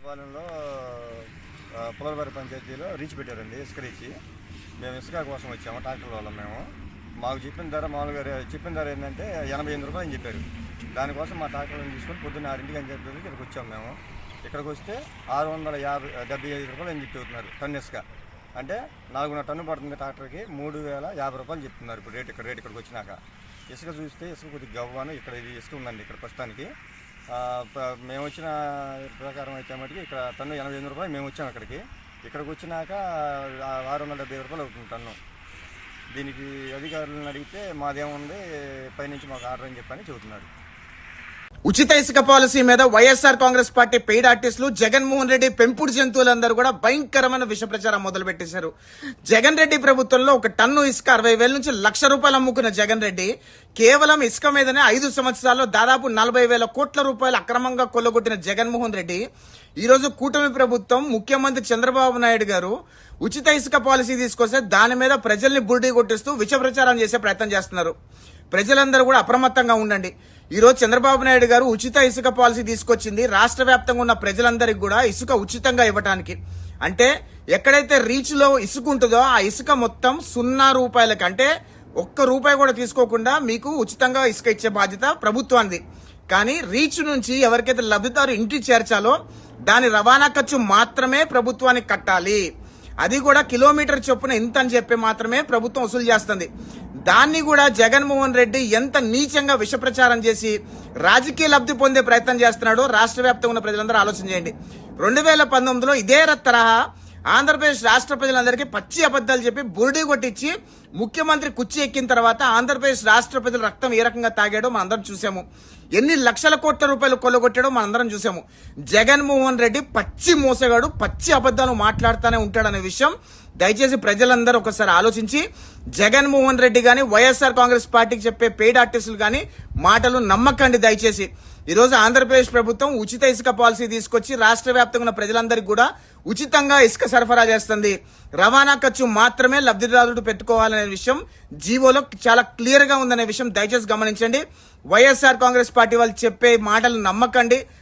పాలెంలో పులవరి పంచాయతీలో రీచ్ పెట్టారండి, ఇసుక రీచ్. మేము ఇసుక కోసం వచ్చాము ట్రాక్టర్ వాళ్ళం. మేము మాకు చెప్పిన ధర మామూలుగా చెప్పిన ధర ఏంటంటే 88 రూపాయలు అని చెప్పారు. దానికోసం మా ట్రాక్టర్లను తీసుకొని పొద్దున్న 6 అని చెప్పేసి ఇక్కడికి వచ్చాము. మేము ఇక్కడికి వస్తే 675 రూపాయలు అని చెప్తున్నారు టన్ను ఇసుక. అంటే 4.5 టన్ను పడుతుంది ట్రాక్టర్కి, 3050 రూపాయలు చెప్తున్నారు ఇప్పుడు రేట్ ఇక్కడికి వచ్చినాక. ఇసుక చూస్తే ఇసుక కొద్దిగా గవ్వాను ఇక్కడ ఇది ఇసుక ఉందండి ఇక్కడ ప్రస్తుతానికి. మేము వచ్చిన ప్రకారం అయితే మటుకు ఇక్కడ టన్ను 88 రూపాయలు మేము వచ్చాము ఇక్కడికి వచ్చినాక 675 రూపాయలు అవుతుంది టన్ను. దీనికి అధికారులను అడిగితే మాదేముంది పైనుంచి మాకు ఆర్డర్ అని చెప్పని చెబుతున్నారు. ఉచిత ఇసుక పాలసీ మీద వైఎస్ఆర్ కాంగ్రెస్ పార్టీ పెయిడ్ ఆర్టిస్టులు జగన్మోహన్ రెడ్డి పెంపుడు జంతువులందరూ కూడా భయంకరమైన విష ప్రచారం మొదలు పెట్టేశారు. జగన్ రెడ్డి ప్రభుత్వంలో ఒక టన్ను ఇసుక 60,000 నుంచి 1,00,000 రూపాయలు అమ్ముకున్న జగన్ రెడ్డి కేవలం ఇసుక మీదనే 5 సంవత్సరాల్లో దాదాపు 40,000 కోట్ల రూపాయలు అక్రమంగా కొల్లగొట్టిన జగన్మోహన్ రెడ్డి ఈరోజు కూటమి ప్రభుత్వం ముఖ్యమంత్రి చంద్రబాబు నాయుడు గారు ఉచిత ఇసుక పాలసీ తీసుకొస్తే దాని మీద ప్రజల్ని బుర్డి కొట్టిస్తూ విష ప్రచారం చేసే ప్రయత్నం చేస్తున్నారు. ప్రజలందరూ కూడా అప్రమత్తంగా ఉండండి. ఈరోజు చంద్రబాబు నాయుడు గారు ఉచిత ఇసుక పాలసీ తీసుకొచ్చింది రాష్ట్ర వ్యాప్తంగా ఉన్న ప్రజలందరికీ కూడా ఇసుక ఉచితంగా ఇవ్వడానికి. అంటే ఎక్కడైతే రీచ్ లో ఇసుక ఉంటుందో ఆ ఇసుక మొత్తం 0 రూపాయలకి, అంటే 1 రూపాయి కూడా తీసుకోకుండా మీకు ఉచితంగా ఇసుక ఇచ్చే బాధ్యత ప్రభుత్వానికి. కానీ రీచ్ నుంచి ఎవరికైతే లబ్ధిదారు ఇంటికి చేర్చాలో దాని రవాణా ఖర్చు మాత్రమే ప్రభుత్వానికి కట్టాలి. అది కూడా కిలోమీటర్ చొప్పున ఇంత అని చెప్పి మాత్రమే ప్రభుత్వం వసూలు చేస్తుంది. దాన్ని కూడా జగన్మోహన్ రెడ్డి ఎంత నీచంగా విష ప్రచారం చేసి రాజకీయ లబ్ధి పొందే ప్రయత్నం చేస్తున్నాడో రాష్ట్ర వ్యాప్తంగా ఉన్న ప్రజలందరూ ఆలోచన చేయండి. 2019లో ఇదే తరహా ఆంధ్రప్రదేశ్ రాష్ట్ర ప్రజలందరికీ పచ్చి అబద్ధాలు చెప్పి బుర్డి కొట్టించి ముఖ్యమంత్రి కుర్చీ ఎక్కిన తర్వాత ఆంధ్రప్రదేశ్ రాష్ట్ర ప్రజల రక్తం ఏ రకంగా తాగాడో మనందరం చూసాము. ఎన్ని లక్షల కోట్ల రూపాయలు కొల్లగొట్టాడో మనందరం చూసాము. జగన్మోహన్ రెడ్డి పచ్చి మోసగాడు, పచ్చి అబద్ధాలు మాట్లాడుతూనే ఉంటాడనే విషయం దయచేసి ప్రజలందరూ ఒకసారి ఆలోచించి జగన్మోహన్ రెడ్డి గాని వైఎస్ఆర్ కాంగ్రెస్ పార్టీకి చెప్పే పెయిడ్ ఆర్టిస్టులు గాని మాటలు నమ్మకండి దయచేసి. ఈరోజు ఆంధ్రప్రదేశ్ ప్రభుత్వం ఉచిత ఇసుక పాలసీ తీసుకొచ్చి రాష్ట్ర వ్యాప్తంగా ఉన్న ప్రజలందరికీ కూడా ఉచితంగా ఇసుక సరఫరా చేస్తుంది. రవాణా ఖర్చు మాత్రమే లబ్ధిదారుడు పెట్టుకోవాలనే విషయం జీవోలో చాలా క్లియర్ గా ఉందనే విషయం దయచేసి గమనించండి. వైఎస్ఆర్ కాంగ్రెస్ పార్టీ వాళ్ళు చెప్పే మాటలు నమ్మకండి.